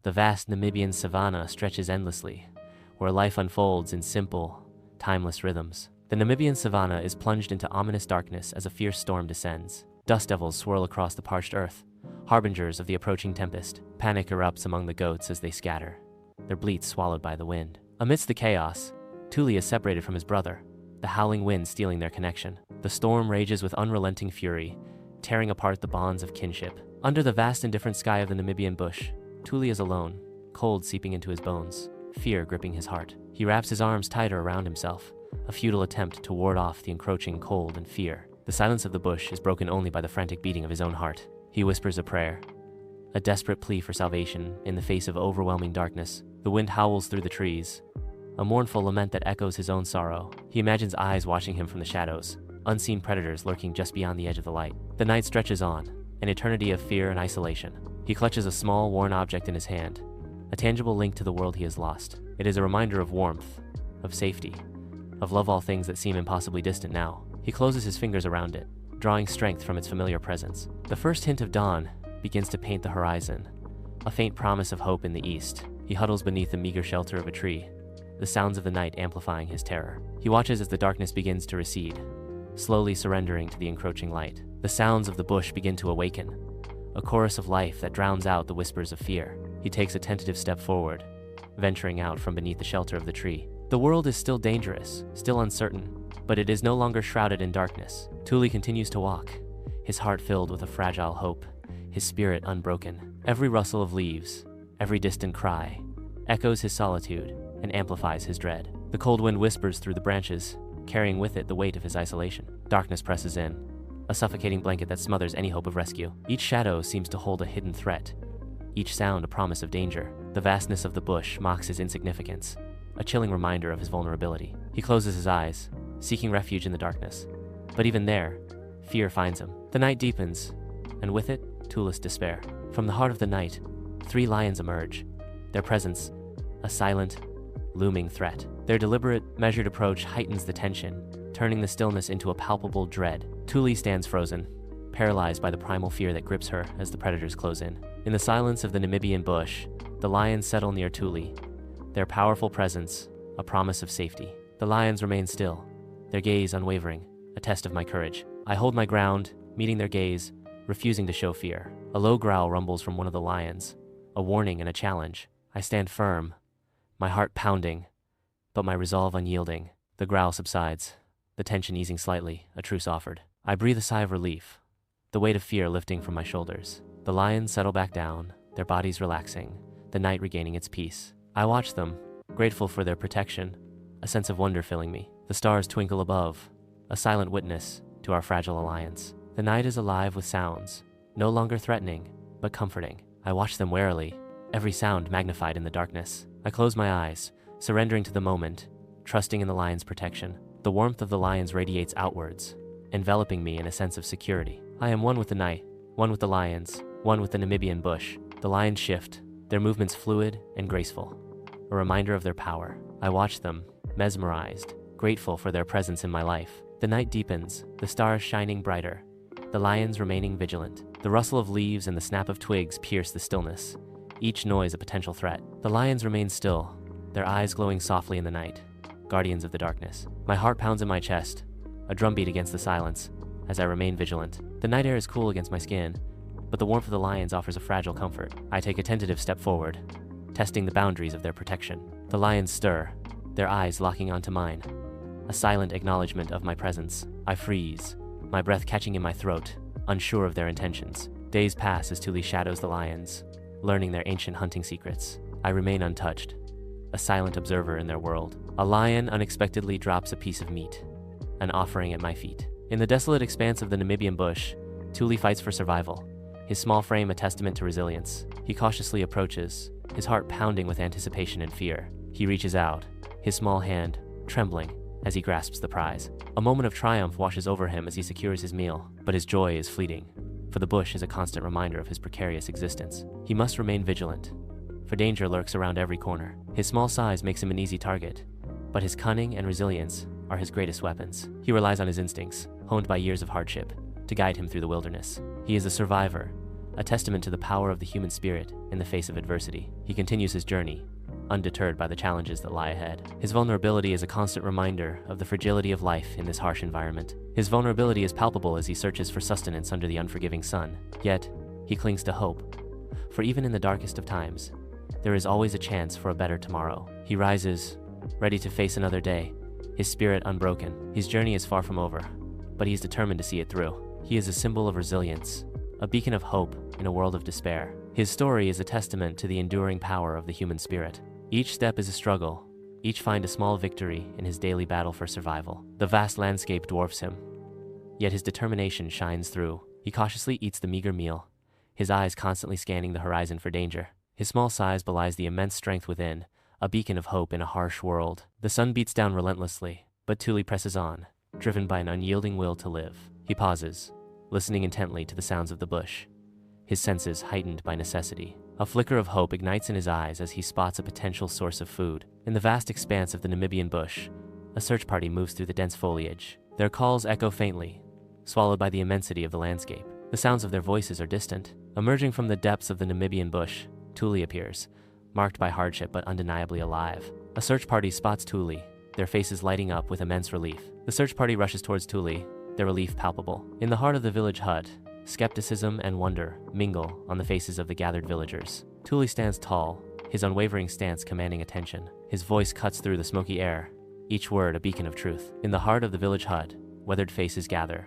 The vast Namibian savanna stretches endlessly, where life unfolds in simple, timeless rhythms. The Namibian savanna is plunged into ominous darkness as a fierce storm descends. Dust devils swirl across the parched earth, harbingers of the approaching tempest. Panic erupts among the goats as they scatter, their bleats swallowed by the wind. Amidst the chaos, Tuli is separated from his brother, the howling wind stealing their connection. The storm rages with unrelenting fury, tearing apart the bonds of kinship. Under the vast indifferent sky of the Namibian bush, Tuli is alone, cold seeping into his bones, fear gripping his heart. He wraps his arms tighter around himself, a futile attempt to ward off the encroaching cold and fear. The silence of the bush is broken only by the frantic beating of his own heart. He whispers a prayer, a desperate plea for salvation in the face of overwhelming darkness. The wind howls through the trees, a mournful lament that echoes his own sorrow. He imagines eyes watching him from the shadows, unseen predators lurking just beyond the edge of the light. The night stretches on, an eternity of fear and isolation. He clutches a small, worn object in his hand, a tangible link to the world he has lost. It is a reminder of warmth, of safety, of love, all things that seem impossibly distant now. He closes his fingers around it, drawing strength from its familiar presence. The first hint of dawn begins to paint the horizon, a faint promise of hope in the east. He huddles beneath the meager shelter of a tree, the sounds of the night amplifying his terror. He watches as the darkness begins to recede, slowly surrendering to the encroaching light. The sounds of the bush begin to awaken, a chorus of life that drowns out the whispers of fear. He takes a tentative step forward, venturing out from beneath the shelter of the tree. The world is still dangerous, still uncertain, but it is no longer shrouded in darkness. Tuli continues to walk, his heart filled with a fragile hope, his spirit unbroken. Every rustle of leaves, every distant cry, echoes his solitude and amplifies his dread. The cold wind whispers through the branches, carrying with it the weight of his isolation. Darkness presses in, a suffocating blanket that smothers any hope of rescue. Each shadow seems to hold a hidden threat, each sound a promise of danger. The vastness of the bush mocks his insignificance, a chilling reminder of his vulnerability. He closes his eyes, seeking refuge in the darkness. But even there, fear finds him. The night deepens, and with it, Tuli's despair. From the heart of the night, 3 lions emerge, their presence a silent, looming threat. Their deliberate, measured approach heightens the tension, turning the stillness into a palpable dread. Tuli stands frozen, paralyzed by the primal fear that grips her as the predators close in. In the silence of the Namibian bush, the lions settle near Tuli, their powerful presence a promise of safety. The lions remain still, their gaze unwavering, a test of my courage. I hold my ground, meeting their gaze, refusing to show fear. A low growl rumbles from one of the lions, a warning and a challenge. I stand firm, my heart pounding, but my resolve unyielding. The growl subsides, the tension easing slightly, a truce offered. I breathe a sigh of relief, the weight of fear lifting from my shoulders. The lions settle back down, their bodies relaxing, the night regaining its peace. I watch them, grateful for their protection, a sense of wonder filling me. The stars twinkle above, a silent witness to our fragile alliance. The night is alive with sounds, no longer threatening, but comforting. I watch them warily, every sound magnified in the darkness. I close my eyes, surrendering to the moment, trusting in the lion's protection. The warmth of the lions radiates outwards, enveloping me in a sense of security. I am one with the night, one with the lions, one with the Namibian bush. The lions shift, their movements fluid and graceful, a reminder of their power. I watch them, mesmerized, grateful for their presence in my life. The night deepens, the stars shining brighter, the lions remaining vigilant. The rustle of leaves and the snap of twigs pierce the stillness, each noise a potential threat. The lions remain still, their eyes glowing softly in the night, guardians of the darkness. My heart pounds in my chest, a drumbeat against the silence, as I remain vigilant. The night air is cool against my skin, but the warmth of the lions offers a fragile comfort. I take a tentative step forward, testing the boundaries of their protection. The lions stir, their eyes locking onto mine, a silent acknowledgement of my presence. I freeze, my breath catching in my throat, unsure of their intentions. Days pass as Tuli shadows the lions, learning their ancient hunting secrets. I remain untouched, a silent observer in their world. A lion unexpectedly drops a piece of meat, an offering at my feet. In the desolate expanse of the Namibian bush, Tuli fights for survival, his small frame a testament to resilience. He cautiously approaches, his heart pounding with anticipation and fear. He reaches out, his small hand trembling as he grasps the prize. A moment of triumph washes over him as he secures his meal, but his joy is fleeting, for the bush is a constant reminder of his precarious existence. He must remain vigilant, for danger lurks around every corner. His small size makes him an easy target, but his cunning and resilience are his greatest weapons. He relies on his instincts, honed by years of hardship, to guide him through the wilderness. He is a survivor, a testament to the power of the human spirit in the face of adversity. He continues his journey, undeterred by the challenges that lie ahead. His vulnerability is a constant reminder of the fragility of life in this harsh environment. His vulnerability is palpable as he searches for sustenance under the unforgiving sun. Yet, he clings to hope. For even in the darkest of times, there is always a chance for a better tomorrow. He rises, ready to face another day, his spirit unbroken. His journey is far from over, but he is determined to see it through. He is a symbol of resilience, a beacon of hope in a world of despair. His story is a testament to the enduring power of the human spirit. Each step is a struggle, each find a small victory in his daily battle for survival. The vast landscape dwarfs him, yet his determination shines through. He cautiously eats the meager meal, his eyes constantly scanning the horizon for danger. His small size belies the immense strength within, a beacon of hope in a harsh world. The sun beats down relentlessly, but Tuli presses on, driven by an unyielding will to live. He pauses, listening intently to the sounds of the bush, his senses heightened by necessity. A flicker of hope ignites in his eyes as he spots a potential source of food. In the vast expanse of the Namibian bush, a search party moves through the dense foliage. Their calls echo faintly, swallowed by the immensity of the landscape. The sounds of their voices are distant. Emerging from the depths of the Namibian bush, Tuli appears, marked by hardship but undeniably alive. A search party spots Tuli, their faces lighting up with immense relief. The search party rushes towards Tuli, their relief palpable. In the heart of the village hut, skepticism and wonder mingle on the faces of the gathered villagers. Tuli stands tall, his unwavering stance commanding attention. His voice cuts through the smoky air, each word a beacon of truth. In the heart of the village hut, weathered faces gather,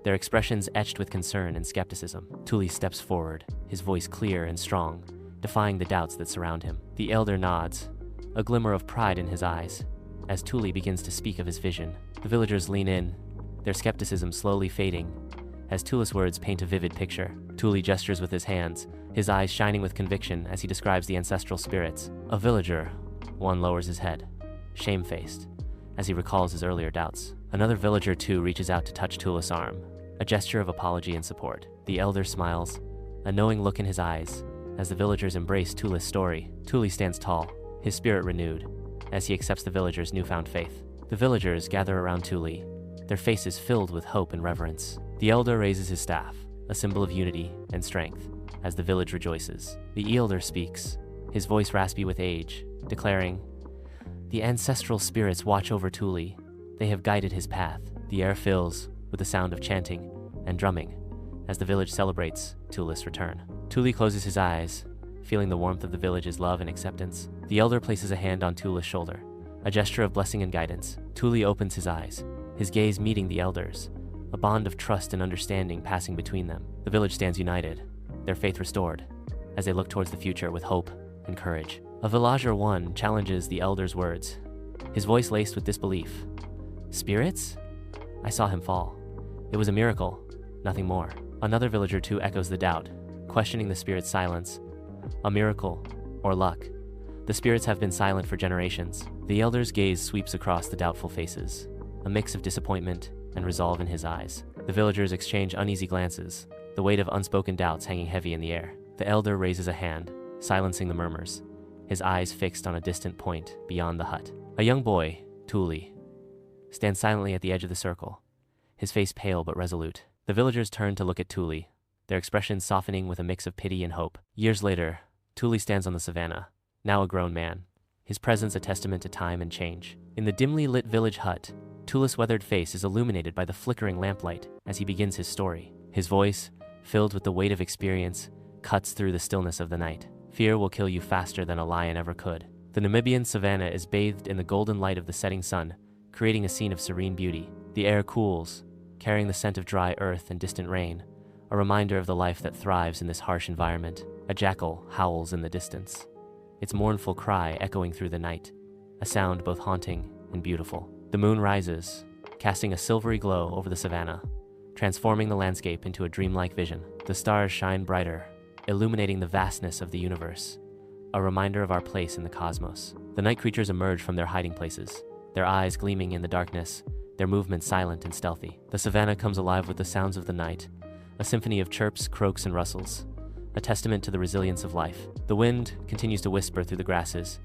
their expressions etched with concern and skepticism. Tuli steps forward, his voice clear and strong, defying the doubts that surround him. The elder nods, a glimmer of pride in his eyes, as Tuli begins to speak of his vision. The villagers lean in, their skepticism slowly fading, as Tuli's words paint a vivid picture. Tuli gestures with his hands, his eyes shining with conviction as he describes the ancestral spirits. A villager, one lowers his head, shamefaced, as he recalls his earlier doubts. Another villager too reaches out to touch Tuli's arm, a gesture of apology and support. The elder smiles, a knowing look in his eyes, as the villagers embrace Tuli's story. Tuli stands tall, his spirit renewed, as he accepts the villagers' newfound faith. The villagers gather around Tuli, their faces filled with hope and reverence. The elder raises his staff, a symbol of unity and strength, as the village rejoices. The elder speaks, his voice raspy with age, declaring, "The ancestral spirits watch over Tuli. They have guided his path." The air fills with the sound of chanting and drumming as the village celebrates Tuli's return. Tuli closes his eyes, feeling the warmth of the village's love and acceptance. The elder places a hand on Tuli's shoulder, a gesture of blessing and guidance. Tuli opens his eyes, his gaze meeting the elder's, a bond of trust and understanding passing between them. The village stands united, their faith restored, as they look towards the future with hope and courage. A villager one challenges the elder's words, his voice laced with disbelief. "Spirits? I saw him fall. It was a miracle, nothing more." Another villager too echoes the doubt, questioning the spirit's silence. A miracle, or luck? The spirits have been silent for generations. The elder's gaze sweeps across the doubtful faces, a mix of disappointment and resolve in his eyes. The villagers exchange uneasy glances, the weight of unspoken doubts hanging heavy in the air. The elder raises a hand, silencing the murmurs, his eyes fixed on a distant point beyond the hut. A young boy, Tuli, stands silently at the edge of the circle, his face pale but resolute. The villagers turn to look at Tuli, their expressions softening with a mix of pity and hope. Years later, Tuli stands on the savannah, now a grown man, his presence a testament to time and change. In the dimly lit village hut, Tuli's weathered face is illuminated by the flickering lamplight as he begins his story. His voice, filled with the weight of experience, cuts through the stillness of the night. "Fear will kill you faster than a lion ever could." The Namibian savanna is bathed in the golden light of the setting sun, creating a scene of serene beauty. The air cools, carrying the scent of dry earth and distant rain, a reminder of the life that thrives in this harsh environment. A jackal howls in the distance, its mournful cry echoing through the night, a sound both haunting and beautiful. The moon rises, casting a silvery glow over the savannah, transforming the landscape into a dreamlike vision. The stars shine brighter, illuminating the vastness of the universe, a reminder of our place in the cosmos. The night creatures emerge from their hiding places, their eyes gleaming in the darkness, their movements silent and stealthy. The savannah comes alive with the sounds of the night, a symphony of chirps, croaks, and rustles, a testament to the resilience of life. The wind continues to whisper through the grasses,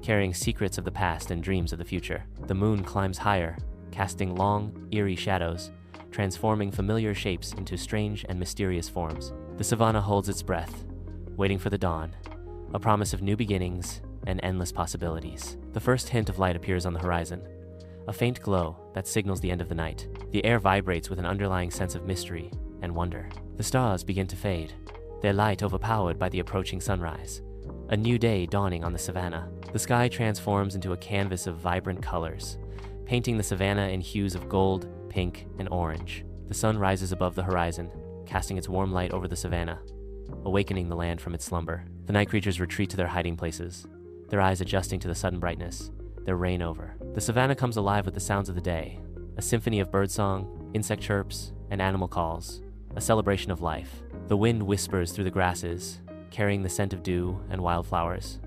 carrying secrets of the past and dreams of the future. The moon climbs higher, casting long, eerie shadows, transforming familiar shapes into strange and mysterious forms. The savanna holds its breath, waiting for the dawn, a promise of new beginnings and endless possibilities. The first hint of light appears on the horizon, a faint glow that signals the end of the night. The air vibrates with an underlying sense of mystery and wonder. The stars begin to fade, their light overpowered by the approaching sunrise. A new day dawning on the savanna. The sky transforms into a canvas of vibrant colors, painting the savanna in hues of gold, pink, and orange. The sun rises above the horizon, casting its warm light over the savanna, awakening the land from its slumber. The night creatures retreat to their hiding places, their eyes adjusting to the sudden brightness, their reign over. The savanna comes alive with the sounds of the day, a symphony of birdsong, insect chirps, and animal calls, a celebration of life. The wind whispers through the grasses, carrying the scent of dew and wildflowers,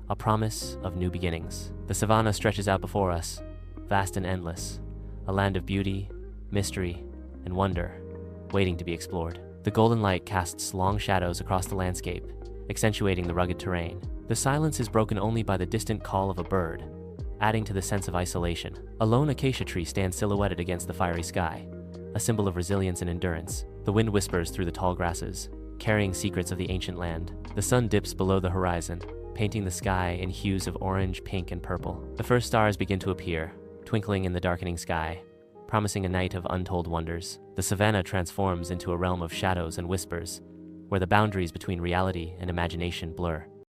a promise of new beginnings. The savanna stretches out before us, vast and endless, a land of beauty, mystery, and wonder, waiting to be explored. The golden light casts long shadows across the landscape, accentuating the rugged terrain. The silence is broken only by the distant call of a bird, adding to the sense of isolation. A lone acacia tree stands silhouetted against the fiery sky, a symbol of resilience and endurance. The wind whispers through the tall grasses, carrying secrets of the ancient land. The sun dips below the horizon, painting the sky in hues of orange, pink, and purple. The first stars begin to appear, twinkling in the darkening sky, promising a night of untold wonders. The savanna transforms into a realm of shadows and whispers, where the boundaries between reality and imagination blur.